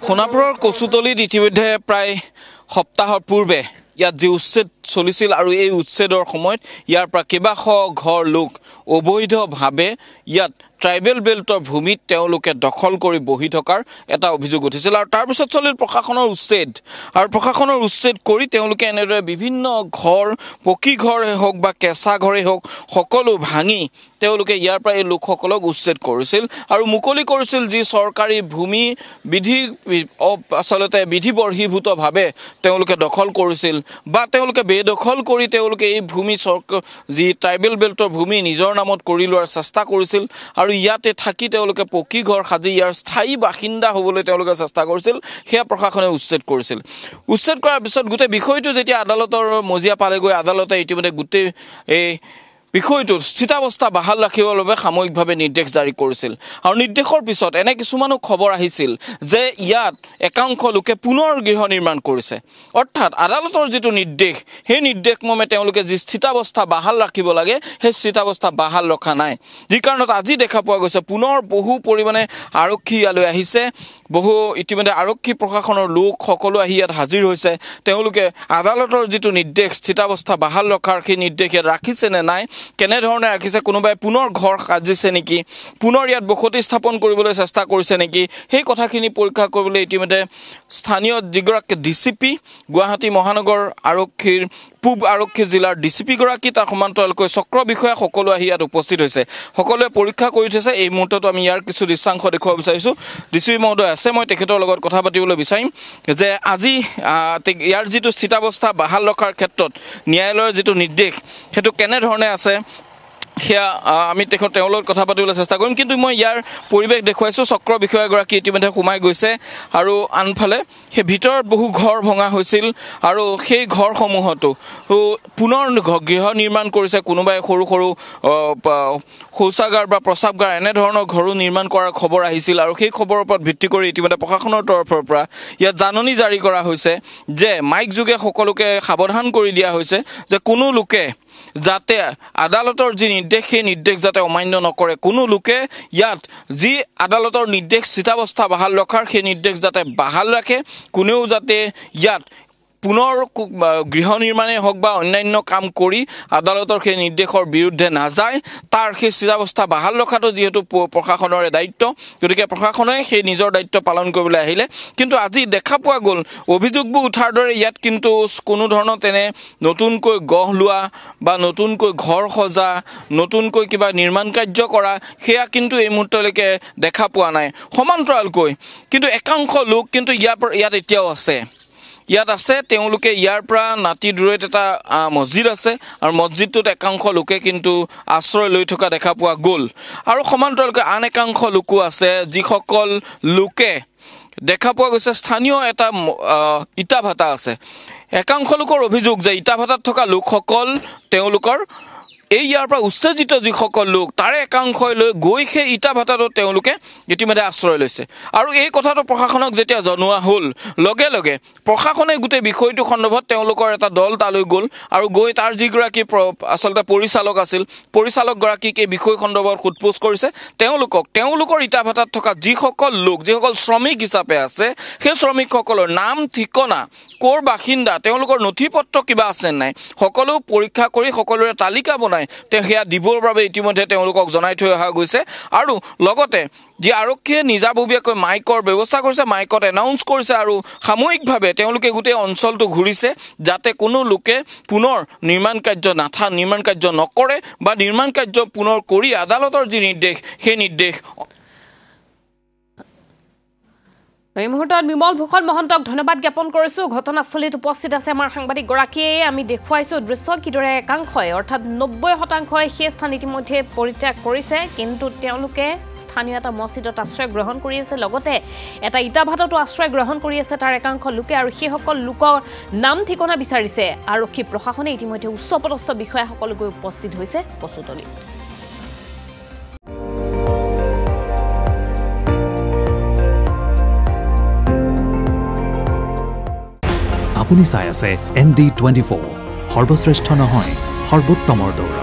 সোণাপুৰৰ কচুতলিত ইতিমধ্যে প্ৰায় সপ্তাহৰ পূৰ্বে ইয়াত যি উচ্ছেদ চলিছিল আৰু এই উচ্ছেদৰ সময়ত ইয়াৰ পৰা কেইবাশ ঘৰ লোক অবৈধভাৱে ইয়াত ট্ৰাইবেল বেল্টৰ ভূমিত তেওঁলোকে দখল কৰি বহি থকাৰ এটা অভিযোগ উঠিছিল আৰু তাৰ পিছত চলিল প্ৰশাসনৰ উচ্ছেদ আৰু প্ৰশাসনৰ উচ্ছেদ কৰি তেওঁলোকে এনেদৰে বিভিন্ন ঘৰ পকী ঘৰে হওক বা কেঁচা ঘৰে হওক সকলো ভাঙি তেওঁলোকে ইয়াৰ পৰা এই লোকসকলক উচ্ছেদ কৰিছিল আৰু মুকলি কৰিছিল যি চৰকাৰী ভূমি আচলতে বিধিবৰ্হিভূতভাৱে তেওঁলোকে দখল কৰিছিল বা তেওঁলোকে বেদখল কৰি তেওঁলোকে এই ভূমি যি ট্ৰাইবেল বেল্টৰ ভূমি নিজৰ নামত কৰি লোৱাৰ চেষ্টা কৰিছিল আৰু ইয়াতে থাকি তেওঁলোকে পকী ঘৰ সাজি ইয়াৰ স্থায়ী বাসিন্দা হ'বলৈ তেওঁলোকে চেষ্টা কৰিছিল সেয়া প্ৰশাসনে উচ্ছেদ কৰিছিল উচ্ছেদ কৰাৰ পিছত গোটেই বিষয়টো যেতিয়া আদালতৰ মজিয়া পালেগৈ আদালতে ইতিমধ্যে গোটেই এই বিষয়টো স্থিতাৱস্থা বাহাল ৰাখিবৰ বাবে সাময়িকভাৱে নিৰ্দেশ জাৰি কৰিছিল আৰু নিৰ্দেশৰ পিছত এনে কিছুমানো খবৰ আহিছিল যে ইয়াত একাংশ লোকে পুনৰ গৃহ নিৰ্মাণ কৰিছে অৰ্থাৎ আদালতৰ যিটো নিৰ্দেশ সেই নিৰ্দেশমৰ্মে তেওঁলোকে যি স্থিতাৱস্থা বাহাল ৰাখিব লাগে সেই স্থিতাৱস্থা বাহাল ৰখা নাই যি কাৰণত আজি দেখা পোৱা গৈছে পুনৰ বহু পৰিমাণে আৰক্ষী ইয়ালৈ আহিছে বহু ইতিমধ্যে আৰক্ষী প্ৰশাসনৰ লোক সকলো আহি ইয়াত হাজিৰ হৈছে তেওঁলোকে আদালতৰ যিটো নিৰ্দেশ স্থিতাৱস্থা বাহাল ৰখাৰ সেই নিৰ্দেশ ইয়াত ৰাখিছে নে নাই কেনেধৰণে ৰাখিছে কোনোবাই পুনৰ ঘৰ সাজিছে নেকি পুনৰ ইয়াত বসতি স্থাপন কৰিবলৈ চেষ্টা কৰিছে নেকি সেই কথাখিনি পৰীক্ষা কৰিবলৈ ইতিমধ্যে স্থানীয় যিগৰাকী ডিচিপি গুৱাহাটী মহানগৰ আৰক্ষীৰ পূব আৰক্ষী জিলাৰ ডিচিপি গৰাকী তাৰ সমান্তৰালকৈ চক্ৰ বিষয়া সকলো আহি ইয়াত উপস্থিত হৈছে সকলোৱে পৰীক্ষা কৰি থৈছে এই মুহূৰ্তত আমি ইয়াৰ কিছু দৃশ্যাংশ দেখুৱাব বিচাৰিছোঁ ডিচিপি মহোদয় আছে মই তেখেতৰ লগত কথা পাতিবলৈ বিচাৰিম যে আজি ইয়াৰ যিটো স্থিতাৱস্থা বাহাল ৰখাৰ ক্ষেত্ৰত ন্যায়ালয়ৰ যিটো নিৰ্দেশ সেইটো কেনেধৰণে আছে সেয়া আমি তেওঁৰ লগত কথা পাতিবলৈ চেষ্টা কৰিম কিন্তু মই ইয়াৰ পৰিৱেশ দেখুৱাইছোঁ চক্ৰ বিষয়াগৰাকী ইতিমধ্যে সোমাই গৈছে আৰু আনফালে সেই ভিতৰত বহু ঘৰ ভঙা হৈছিল আৰু সেই ঘৰসমূহতো পুনৰ গৃহ নিৰ্মাণ কৰিছে কোনোবাই সৰু সৰু শৌচাগাৰ বা প্ৰস্ৰাৱগাৰ এনেধৰণৰ ঘৰো নিৰ্মাণ কৰাৰ খবৰ আহিছিল আৰু সেই খবৰৰ ওপৰত ভিত্তি কৰি ইতিমধ্যে প্ৰশাসনৰ তৰফৰ পৰা ইয়াত জাননী জাৰি কৰা হৈছে যে মাইক যোগে সকলোকে সাৱধান কৰি দিয়া হৈছে যে কোনো লোকে যাতে আদালতৰ যি নিৰ্দেশ সেই নিৰ্দেশ যাতে অমান্য নকৰে কোনো লোকে ইয়াত যি আদালতৰ নিৰ্দেশ স্থিতাৱস্থা বাহাল ৰখাৰ সেই নিৰ্দেশ যাতে বাহাল ৰাখে কোনেও যাতে ইয়াত পুনৰ গৃহ নিৰ্মাণেই হওক বা অন্যান্য কাম কৰি আদালতৰ সেই নিৰ্দেশৰ বিৰুদ্ধে নাযায় তাৰ সেই স্থিতাৱস্থা বাহাল ৰখাটো যিহেতু প্ৰশাসনৰে দায়িত্ব গতিকে প্ৰশাসনে সেই নিজৰ দায়িত্ব পালন কৰিবলৈ আহিলে কিন্তু আজি দেখা পোৱা গ'ল অভিযোগবোৰ উঠাৰ দৰে ইয়াত কিন্তু কোনো ধৰণৰ তেনে নতুনকৈ গঢ় লোৱা বা নতুনকৈ ঘৰ সজা নতুনকৈ কিবা নিৰ্মাণ কাৰ্য কৰা সেয়া কিন্তু এই মুহূৰ্তলৈকে দেখা পোৱা নাই সমান্তৰালকৈ কিন্তু একাংশ লোক কিন্তু ইয়াত এতিয়াও আছে ইয়াত আছে তেওঁলোকে ইয়াৰ পৰা নাতি দূৰৈত এটা মছজিদ আছে আৰু মছজিদটোত একাংশ লোকে কিন্তু আশ্ৰয় লৈ থকা দেখা পোৱা গ'ল আৰু সমান্তৰালকৈ আন একাংশ লোকো আছে যিসকল লোকে দেখা পোৱা গৈছে স্থানীয় এটা ইটা ভাটা আছে একাংশ লোকৰ অভিযোগ যে ইটা ভাটাত থকা লোকসকল তেওঁলোকৰ ইয়াৰ পৰা উচ্ছেদিত যিসকল লোক তাৰে একাংশই লৈ গৈ সেই ইটা ভাটাটোত তেওঁলোকে ইতিমধ্যে আশ্ৰয় লৈছে আৰু এই কথাটো প্ৰশাসনক যেতিয়া জনোৱা হ'ল লগে লগে প্ৰশাসনে গোটেই বিষয়টো সন্দৰ্ভত তেওঁলোকৰ এটা দল তালৈ গ'ল আৰু গৈ তাৰ যিগৰাকী আচলতে পৰিচালক আছিল পৰিচালকগৰাকীক এই বিষয় সন্দৰ্ভত সোধপোছ কৰিছে তেওঁলোকৰ ইটা ভাটাত থকা যিসকল শ্ৰমিক হিচাপে আছে সেই শ্ৰমিকসকলৰ নাম ঠিকনা ক'ৰ বাসিন্দা তেওঁলোকৰ নথি পত্ৰ কিবা আছে নাই সকলো পৰীক্ষা কৰি সকলোৰে তালিকা বনাই সেয়া দিবৰ বাবে ইতিমধ্যে তেওঁলোকক জনাই থৈ অহা গৈছে আৰু লগতে যি আৰক্ষীয়ে নিজাববীয়াকৈ মাইকৰ ব্যৱস্থা কৰিছে মাইকত এনাউন্স কৰিছে আৰু সামূহিকভাৱে তেওঁলোকে গোটেই অঞ্চলটো ঘূৰিছে যাতে কোনো লোকে পুনৰ নিৰ্মাণ কাৰ্য নকৰে বা নিৰ্মাণ কাৰ্য পুনৰ কৰি আদালতৰ যি নিৰ্দেশ সেই নিৰ্দেশ এই মুহূৰ্তত বিমল ভূষণ মহন্তক ধন্যবাদ জ্ঞাপন কৰিছোঁ ঘটনাস্থলীত উপস্থিত আছে আমাৰ সাংবাদিকগৰাকীয়ে আমি দেখুৱাইছোঁ দৃশ্য কিদৰে একাংশই অৰ্থাৎ 90% সেই স্থান ইতিমধ্যে পৰিত্যাগ কৰিছে কিন্তু তেওঁলোকে স্থানীয় এটা মছজিদত আশ্ৰয় গ্ৰহণ কৰি আছে লগতে এটা ইটা ভাটাতো আশ্ৰয় গ্ৰহণ কৰি আছে তাৰ একাংশ লোকে আৰু সেইসকল লোকৰ নাম ঠিকনা বিচাৰিছে আৰক্ষী প্ৰশাসনে ইতিমধ্যে উচ্চপদস্থ বিষয়াসকল গৈ উপস্থিত হৈছে কচুতলিত আপুনি চাই আছে ND24 সৰ্বশ্ৰেষ্ঠ নহয় সৰ্বোত্তমৰ দৌৰ